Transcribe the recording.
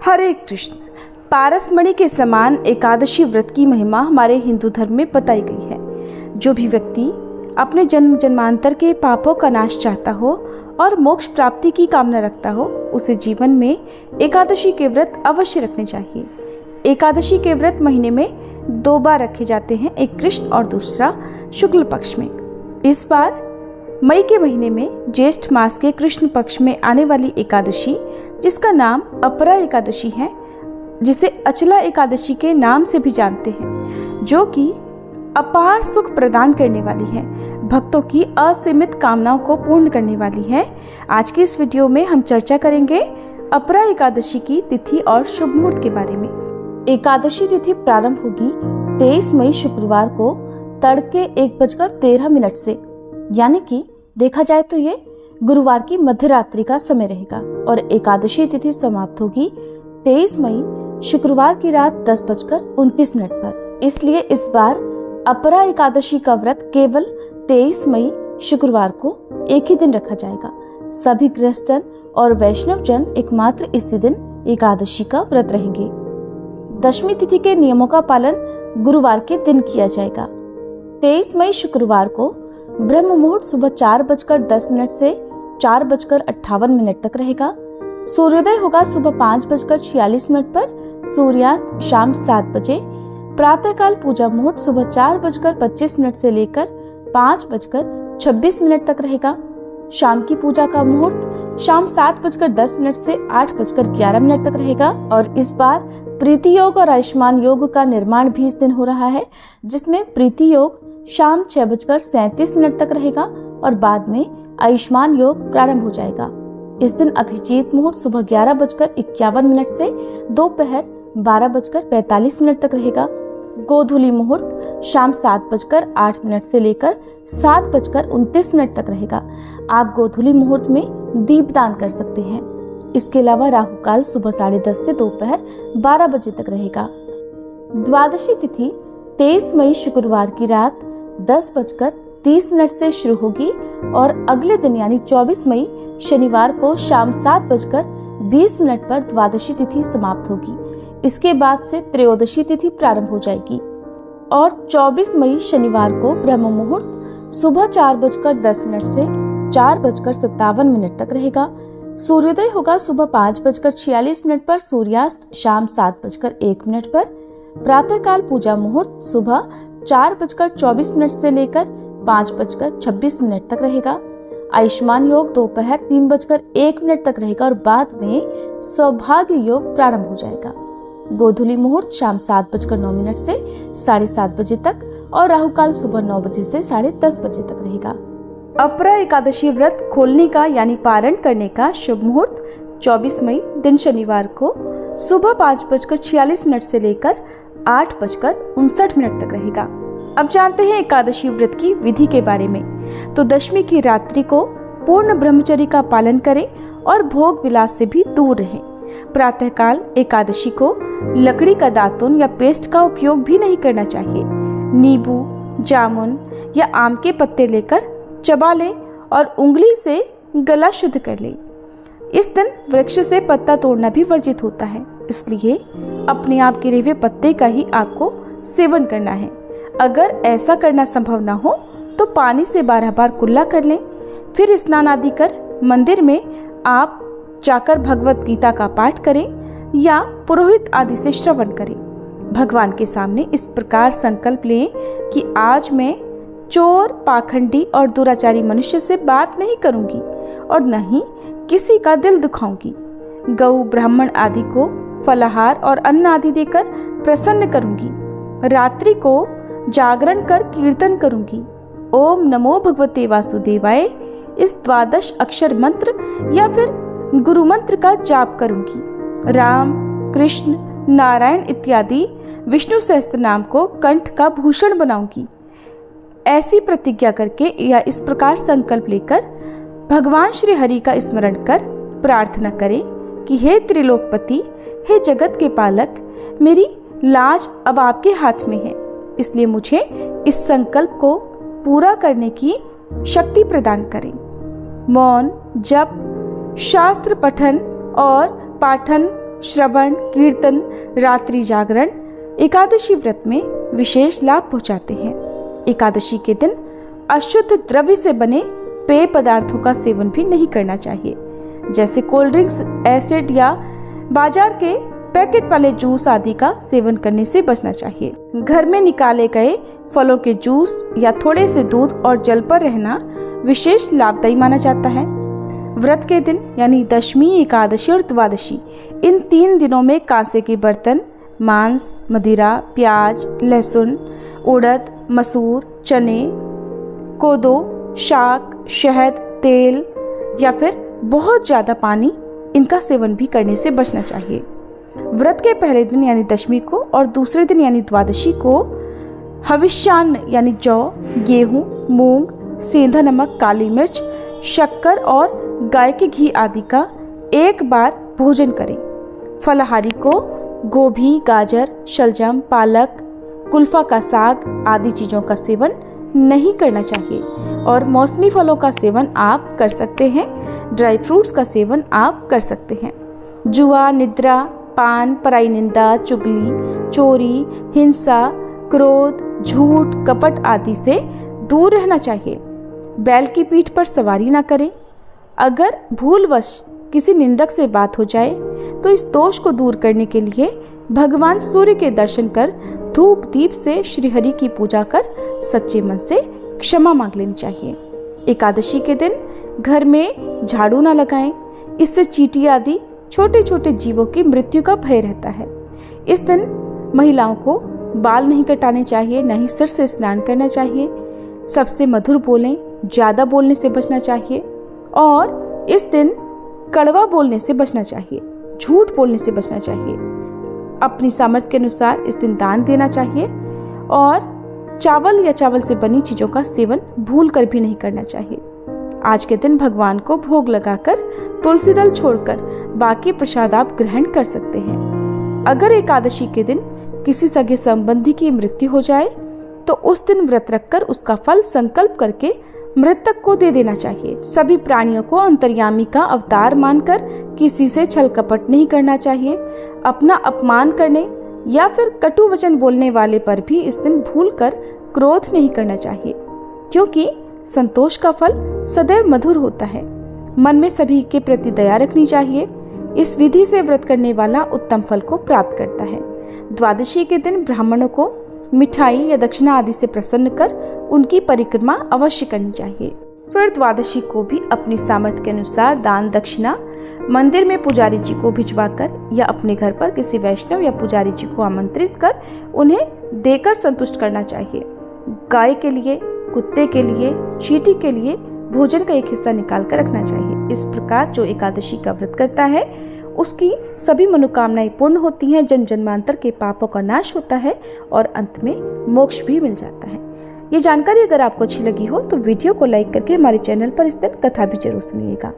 हरे कृष्ण। पारसमणि के समान एकादशी व्रत की महिमा हमारे हिंदू धर्म में बताई गई है। जो भी व्यक्ति अपने जन्म जन्मांतर के पापों का नाश चाहता हो और मोक्ष प्राप्ति की कामना रखता हो, उसे जीवन में एकादशी के व्रत अवश्य रखने चाहिए। एकादशी के व्रत महीने में 2 बार रखे जाते हैं, एक कृष्ण और दूसरा शुक्ल पक्ष में। इस बार मई के महीने में ज्येष्ठ मास के कृष्ण पक्ष में आने वाली एकादशी, जिसका नाम अपरा एकादशी है, जिसे अचला एकादशी के नाम से भी जानते हैं, जो कि अपार सुख प्रदान करने वाली है, भक्तों की असीमित कामनाओं को पूर्ण करने वाली है। आज की इस वीडियो में हम चर्चा करेंगे अपरा एकादशी की तिथि और शुभ मुहूर्त के बारे में। एकादशी तिथि प्रारंभ होगी 23 मई शुक्रवार को तड़के 1:13 से, यानी कि देखा जाए तो ये गुरुवार की मध्य रात्रि का समय रहेगा, और एकादशी तिथि समाप्त होगी 23 मई शुक्रवार की रात 10:29 पर। इसलिए इस बार अपरा एकादशी का व्रत केवल 23 मई शुक्रवार को एक ही दिन रखा जाएगा। सभी गृहस्थजन और वैष्णव जन एकमात्र इसी दिन एकादशी का व्रत रहेंगे। दशमी तिथि के नियमों का पालन गुरुवार के दिन किया जाएगा। 23 मई शुक्रवार को ब्रह्म मुहूर्त सुबह 4:10 से 4:58 तक रहेगा। सूर्योदय होगा सुबह 5:46 पर, सूर्यास्त शाम 7 बजे। प्रातःकाल पूजा मुहूर्त सुबह 4:25 से लेकर 5:26 तक रहेगा। शाम की पूजा का मुहूर्त शाम 7:10 से 8:11 तक रहेगा। और इस बार प्रीति योग और आयुष्मान योग का निर्माण भी इस दिन हो रहा है, जिसमें प्रीति योग शाम 6:37 तक रहेगा और बाद में आयुष्मान योग प्रारंभ हो जाएगा। इस दिन अभिजीत मुहूर्त सुबह 11:51 से दोपहर 12:45 तक रहेगा। गोधूली मुहूर्त शाम 7:08 से लेकर 7:29 तक रहेगा। आप गोधूली मुहूर्त में दीपदान कर सकते हैं। इसके अलावा राहु काल सुबह 10:30 से दोपहर 12 बजे तक रहेगा। द्वादशी तिथि 23 मई शुक्रवार की रात 10:30 से शुरू होगी और अगले दिन यानी 24 मई शनिवार को शाम 7:20 पर द्वादशी तिथि समाप्त होगी। इसके बाद से त्रयोदशी तिथि प्रारंभ हो जाएगी और 24 मई शनिवार को ब्रह्म मुहूर्त सुबह 4:10 से 4:57 तक रहेगा। सूर्योदय होगा सुबह 5:46 पर, सूर्यास्त शाम 7:01 पर। प्रातःकाल पूजा मुहूर्त सुबह 4:24 से लेकर 5:26 तक रहेगा। आयुष्मान योग दोपहर 3:01 तक रहेगा और बाद में सौभाग्य योग प्रारंभ हो जाएगा। गोधूली मुहूर्त शाम 7:09 से 7:30 बजे तक और राहु काल सुबह 9 बजे से 10:30 बजे तक रहेगा। अपरा एकादशी व्रत खोलने का यानी पारण करने का शुभ मुहूर्त 24 मई दिन शनिवार को सुबह 5:46 से लेकर 8:59 तक रहेगा। अब जानते हैं एकादशी व्रत की विधि के बारे में। तो दशमी की रात्रि को पूर्ण ब्रह्मचर्य का पालन करें और भोग विलास से भी दूर रहें। प्रातःकाल एकादशी को लकड़ी का दातुन या पेस्ट का उपयोग भी नहीं करना चाहिए। नींबू, जामुन या आम के पत्ते लेकर चबा लें और उंगली से गला शुद्ध कर लें। इस दिन वृक्ष से पत्ता तोड़ना भी वर्जित होता है, इसलिए अपने आप गिरे हुए पत्ते का ही आपको सेवन करना है। अगर ऐसा करना संभव ना हो तो पानी से 12 बार कुल्ला कर लें। फिर स्नान आदि कर मंदिर में आप जाकर भगवत गीता का पाठ करें या पुरोहित आदि से श्रवण करें। भगवान के सामने इस प्रकार संकल्प लें कि आज मैं चोर, पाखंडी और दुराचारी मनुष्य से बात नहीं करूंगी और न ही किसी का दिल दुखाऊंगी। गौ, ब्राह्मण आदि को फलाहार और अन्न आदि देकर प्रसन्न करूंगी। रात्रि को जागरण कर कीर्तन करूंगी। ओम नमो भगवते वासुदेवाय इस 12 अक्षर मंत्र या फिर गुरु मंत्र का जाप करूंगी। राम, कृष्ण, नारायण इत्यादि विष्णु सहस्त्र नाम को कंठ का भूषण बनाऊंगी। ऐसी प्रतिज्ञा करके या इस प्रकार संकल्प लेकर भगवान श्री हरि का स्मरण कर प्रार्थना करें कि हे त्रिलोकपति, हे जगत के पालक, मेरी लाज अब आपके हाथ में है, इसलिए मुझे इस संकल्प को पूरा करने की शक्ति प्रदान करें। मौन, जप, शास्त्र पठन और पाठन श्रवण, कीर्तन, रात्रि जागरण एकादशी व्रत में विशेष लाभ पहुंचाते हैं। एकादशी के दिन अशुद्ध द्रव्य से बने पेय पदार्थों का सेवन भी नहीं करना चाहिए, जैसे कोल्ड ड्रिंक्स, एसिड या बाजार के पैकेट वाले जूस आदि का सेवन करने से बचना चाहिए। घर में निकाले गए फलों के जूस या थोड़े से दूध और जल पर रहना विशेष लाभदायी माना जाता है। व्रत के दिन यानी दशमी, एकादशी और द्वादशी, इन 3 दिनों में कांसे के बर्तन, मांस, मदिरा, प्याज, लहसुन, उड़द, मसूर, चने, कोदो, शाक, शहद, तेल या फिर बहुत ज़्यादा पानी, इनका सेवन भी करने से बचना चाहिए। व्रत के पहले दिन यानी दशमी को और दूसरे दिन यानी द्वादशी को हविष्यान्न यानी जौ, गेहूं, मूंग, सेंधा नमक, काली मिर्च, शक्कर और गाय के घी आदि का एक बार भोजन करें। फलाहारी को गोभी, गाजर, शलजम, पालक, कुल्फा का साग आदि चीज़ों का सेवन नहीं करना चाहिए और मौसमी फलों का सेवन आप कर सकते हैं। ड्राई फ्रूट्स का सेवन आप कर सकते हैं। जुआ, निद्रा, पान, पराई निंदा, चुगली, चोरी, हिंसा, क्रोध, झूठ, कपट आदि से दूर रहना चाहिए। बैल की पीठ पर सवारी ना करें। अगर भूलवश किसी निंदक से बात हो जाए तो इस दोष को दूर करने के लिए भगवान सूर्य के दर्शन कर धूप दीप से श्रीहरि की पूजा कर सच्चे मन से क्षमा मांग लेनी चाहिए। एकादशी के दिन घर में झाड़ू ना लगाएं, इससे चींटी आदि छोटे छोटे जीवों की मृत्यु का भय रहता है। इस दिन महिलाओं को बाल नहीं कटाने चाहिए, न ही सिर से स्नान करना चाहिए। सबसे मधुर बोलें, ज़्यादा बोलने से बचना चाहिए और इस दिन कड़वा बोलने से बचना चाहिए, झूठ बोलने से बचना चाहिए। अपनी सामर्थ्य के अनुसार इस दिन दान देना चाहिए और चावल या चावल से बनी चीज़ों का सेवन भूल कर भी नहीं करना चाहिए। आज के दिन भगवान को भोग लगाकर तुलसी दल छोड़कर बाकी प्रसाद आप ग्रहण कर सकते हैं। अगर एकादशी के दिन किसी सगे संबंधी की मृत्यु हो जाए तो उस दिन व्रत रखकर उसका फल संकल्प करके मृतक को दे देना चाहिए। सभी प्राणियों को अंतर्यामी का अवतार मानकर किसी से छल कपट नहीं करना चाहिए। अपना अपमान करने या फिर कटु वचन बोलने वाले पर भी इस दिन भूलकर क्रोध नहीं करना चाहिए, क्योंकि संतोष का फल सदैव मधुर होता है। मन में सभी के प्रति दया रखनी चाहिए। इस विधि से व्रत करने वाला उत्तम फल को प्राप्त करता है। द्वादशी के दिन ब्राह्मणों को मिठाई या दक्षिणा आदि से प्रसन्न कर उनकी परिक्रमा अवश्य करनी चाहिए। फिर द्वादशी को भी अपनी सामर्थ्य के अनुसार दान दक्षिणा मंदिर में पुजारी जी को भिजवाकर या अपने घर पर किसी वैष्णव या पुजारी जी को आमंत्रित कर उन्हें देकर संतुष्ट करना चाहिए। गाय के लिए, कुत्ते के लिए, चींटी के लिए भोजन का एक हिस्सा निकाल कर रखना चाहिए। इस प्रकार जो एकादशी का व्रत करता है उसकी सभी मनोकामनाएं पूर्ण होती हैं, जन्म जन्मांतर के पापों का नाश होता है और अंत में मोक्ष भी मिल जाता है। ये जानकारी अगर आपको अच्छी लगी हो तो वीडियो को लाइक करके हमारे चैनल पर इस दिन कथा भी जरूर सुनिएगा।